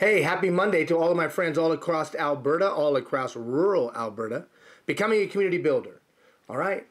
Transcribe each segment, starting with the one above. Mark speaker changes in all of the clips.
Speaker 1: Hey, happy Monday to all of my friends all across Alberta, all across rural Alberta, becoming a community builder. All right,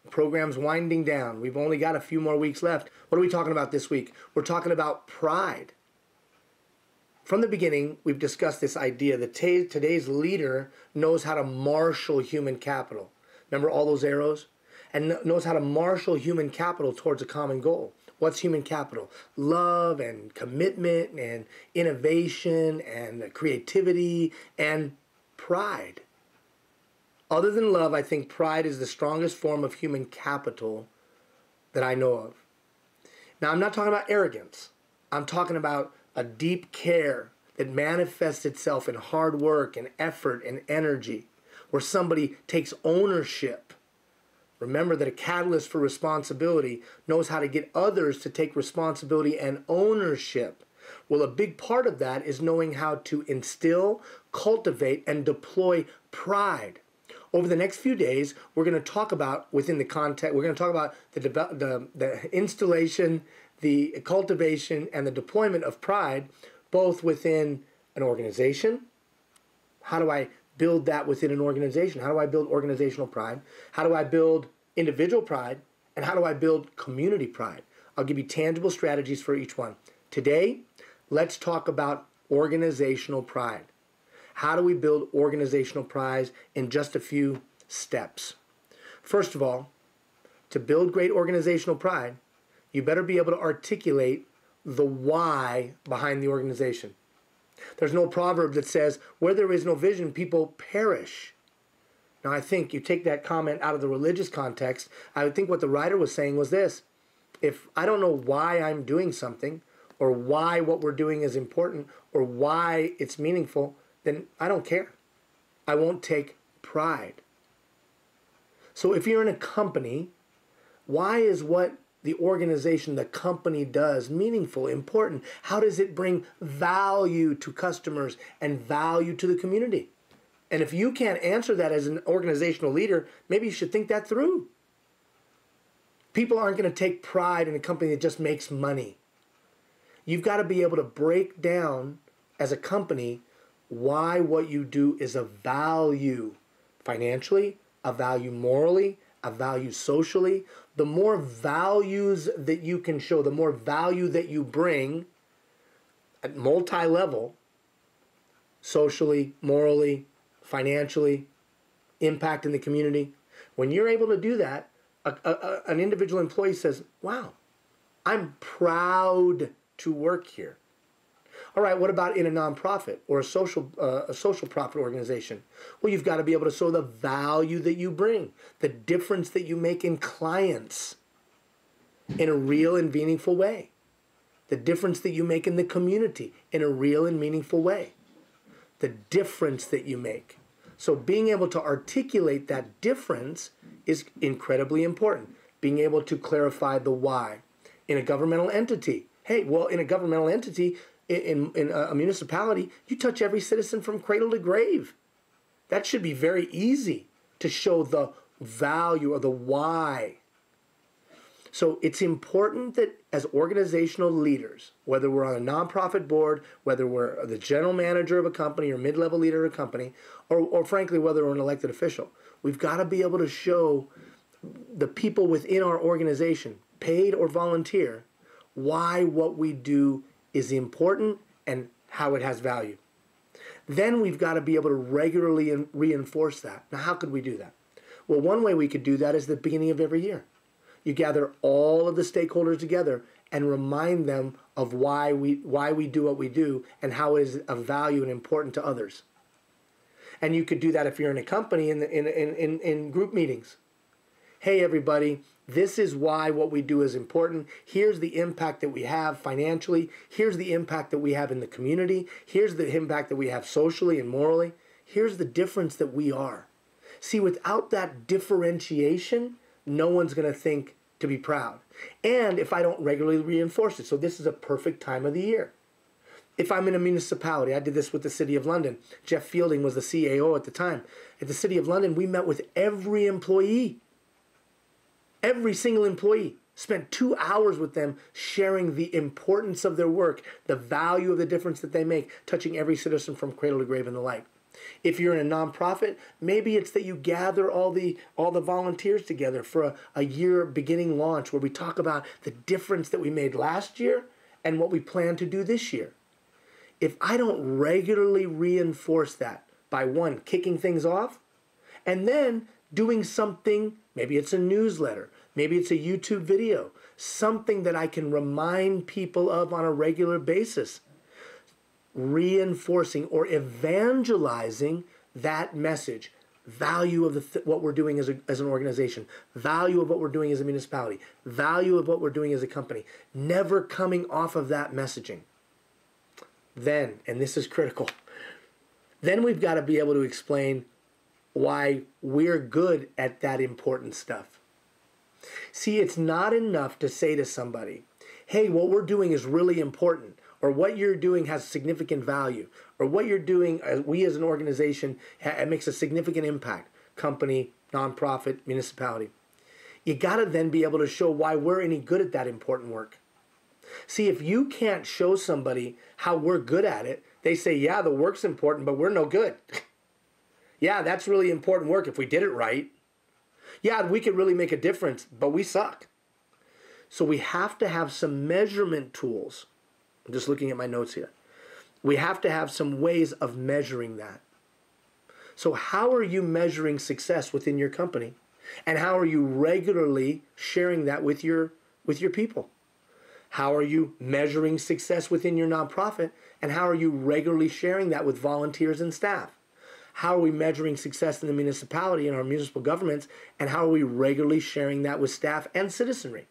Speaker 1: program's winding down. We've only got a few more weeks left. What are we talking about this week? We're talking about pride. From the beginning, we've discussed this idea that today's leader knows how to marshal human capital. Remember all those arrows? And knows how to marshal human capital towards a common goal. What's human capital? Love and commitment and innovation and creativity and pride. Other than love, I think pride is the strongest form of human capital that I know of. Now, I'm not talking about arrogance. I'm talking about a deep care that manifests itself in hard work and effort and energy, where somebody takes ownership. Remember that a catalyst for responsibility knows how to get others to take responsibility and ownership. Well, a big part of that is knowing how to instill, cultivate, and deploy pride. Over the next few days, we're going to talk about, within the context, we're going to talk about the installation, the cultivation, and the deployment of pride, both within an organization. How do I build that within an organization? How do I build organizational pride? How do I build individual pride? And how do I build community pride? I'll give you tangible strategies for each one. Today, let's talk about organizational pride. How do we build organizational pride in just a few steps? First of all, to build great organizational pride, you better be able to articulate the why behind the organization. There's no proverb that says, where there is no vision, people perish. Now, I think you take that comment out of the religious context, I would think what the writer was saying was this: if I don't know why I'm doing something, or why what we're doing is important, or why it's meaningful, then I don't care. I won't take pride. So if you're in a company, why is what the organization, the company does meaningful, important? How does it bring value to customers and value to the community? And if you can't answer that as an organizational leader, maybe you should think that through. People aren't going to take pride in a company that just makes money. You've got to be able to break down as a company why what you do is of value financially, a value morally, a value socially. The more values that you can show, the more value that you bring at multi-level, socially, morally, financially, impact in the community. When you're able to do that, an individual employee says, wow, I'm proud to work here. All right, what about in a nonprofit or a social profit organization? Well, you've got to be able to show the value that you bring, the difference that you make in clients in a real and meaningful way, the difference that you make in the community in a real and meaningful way, the difference that you make. So being able to articulate that difference is incredibly important. Being able to clarify the why. In a governmental entity, hey, well, in a governmental entity, in a municipality, you touch every citizen from cradle to grave. That should be very easy to show the value or the why. So it's important that as organizational leaders, whether we're on a nonprofit board, whether we're the general manager of a company or mid-level leader of a company, or frankly, whether we're an elected official, we've got to be able to show the people within our organization, paid or volunteer, why what we do is important and how it has value. Then we've got to be able to regularly reinforce that. Now, how could we do that? Well, one way we could do that is the beginning of every year. You gather all of the stakeholders together and remind them of why we do what we do and how it is of value and important to others. And you could do that if you're in a company in group meetings. Hey, everybody, this is why what we do is important. Here's the impact that we have financially. Here's the impact that we have in the community. Here's the impact that we have socially and morally. Here's the difference that we are. See, without that differentiation, no one's going to think to be proud. And if I don't regularly reinforce it, so this is a perfect time of the year. If I'm in a municipality, I did this with the City of London. Jeff Fielding was the CAO at the time. At the City of London, we met with every employee. Every single employee. Spend 2 hours with them sharing the importance of their work, the value of the difference that they make, touching every citizen from cradle to grave and the like. If you're in a nonprofit, maybe it's that you gather all the volunteers together for a year beginning launch where we talk about the difference that we made last year and what we plan to do this year. If I don't regularly reinforce that by one, kicking things off, and then doing something, maybe it's a newsletter, maybe it's a YouTube video, something that I can remind people of on a regular basis, reinforcing or evangelizing that message, value of what we're doing as an organization, value of what we're doing as a municipality, value of what we're doing as a company, never coming off of that messaging. Then, and this is critical, then we've got to be able to explain why we're good at that important stuff. See, it's not enough to say to somebody, hey, what we're doing is really important, or what you're doing has significant value, or what you're doing, we as an organization, it makes a significant impact, company, nonprofit, municipality. You got to then be able to show why we're any good at that important work. See, if you can't show somebody how we're good at it, they say, yeah, the work's important, but we're no good. Yeah, that's really important work if we did it right. Yeah, we could really make a difference, but we suck. So we have to have some measurement tools. I'm just looking at my notes here. We have to have some ways of measuring that. So how are you measuring success within your company? And how are you regularly sharing that with your people? How are you measuring success within your nonprofit? And how are you regularly sharing that with volunteers and staff? How are we measuring success in the municipality and our municipal governments? And how are we regularly sharing that with staff and citizenry?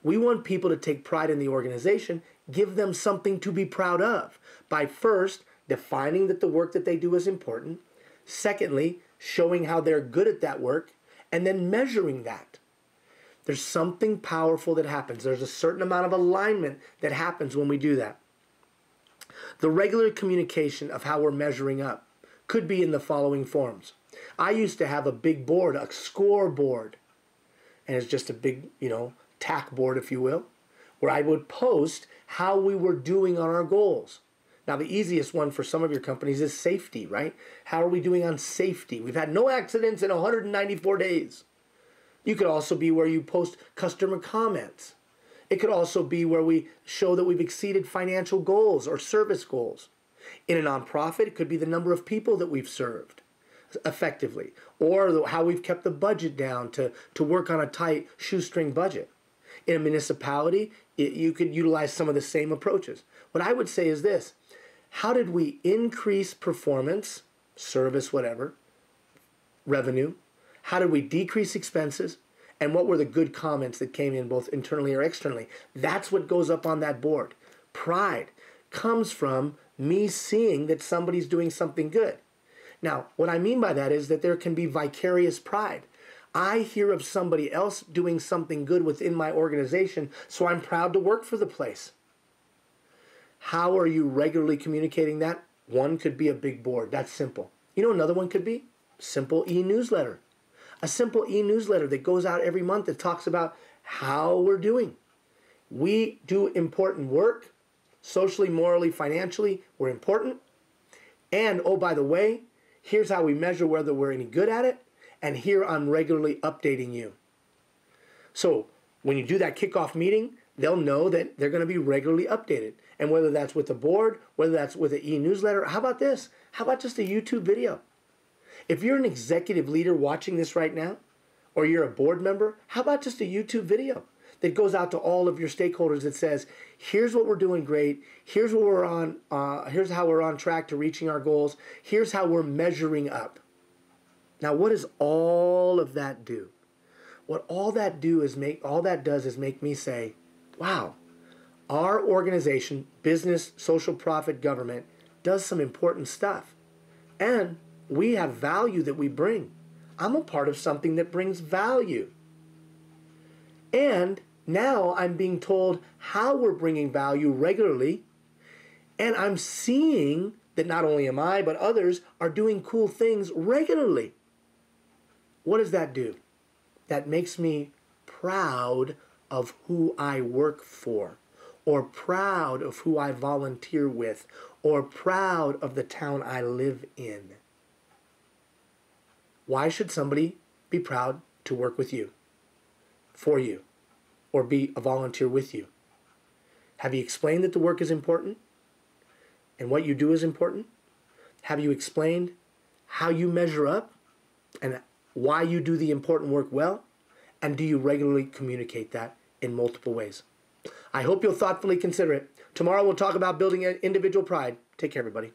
Speaker 1: We want people to take pride in the organization, give them something to be proud of by first defining that the work that they do is important, secondly, showing how they're good at that work, and then measuring that. There's something powerful that happens. There's a certain amount of alignment that happens when we do that. The regular communication of how we're measuring up could be in the following forms. I used to have a big board, a scoreboard, and it's just a big, tack board, if you will, where I would post how we were doing on our goals. Now, the easiest one for some of your companies is safety, right? How are we doing on safety? We've had no accidents in 194 days. You could also be where you post customer comments. It could also be where we show that we've exceeded financial goals or service goals. In a nonprofit, it could be the number of people that we've served effectively, or how we've kept the budget down to work on a tight shoestring budget. In a municipality, you could utilize some of the same approaches. What I would say is this: how did we increase performance, service, whatever, revenue? How did we decrease expenses? And what were the good comments that came in both internally or externally? That's what goes up on that board. Pride comes from me seeing that somebody's doing something good. Now, what I mean by that is that there can be vicarious pride. I hear of somebody else doing something good within my organization, so I'm proud to work for the place. How are you regularly communicating that? One could be a big board. That's simple. Another one could be simple e-newsletter. A simple e-newsletter that goes out every month that talks about how we're doing. We do important work, socially, morally, financially, we're important. And, oh, by the way, here's how we measure whether we're any good at it, and here I'm regularly updating you. So when you do that kickoff meeting, they'll know that they're going to be regularly updated. And whether that's with the board, whether that's with an e-newsletter, how about this? How about just a YouTube video? If you're an executive leader watching this right now, or you're a board member, how about just a YouTube video that goes out to all of your stakeholders that says, here's what we're doing great, here's what we're on, here's how we're on track to reaching our goals, here's how we're measuring up. Now, what does all of that do? What all that does is make me say, wow, our organization, business, social profit, government, does some important stuff. And we have value that we bring. I'm a part of something that brings value. And now I'm being told how we're bringing value regularly. And I'm seeing that not only am I, but others are doing cool things regularly. What does that do? That makes me proud of who I work for, or proud of who I volunteer with, or proud of the town I live in? Why should somebody be proud to work with you, for you, or be a volunteer with you? Have you explained that the work is important and what you do is important? Have you explained how you measure up and why you do the important work well? And do you regularly communicate that in multiple ways? I hope you'll thoughtfully consider it. Tomorrow we'll talk about building individual pride. Take care, everybody.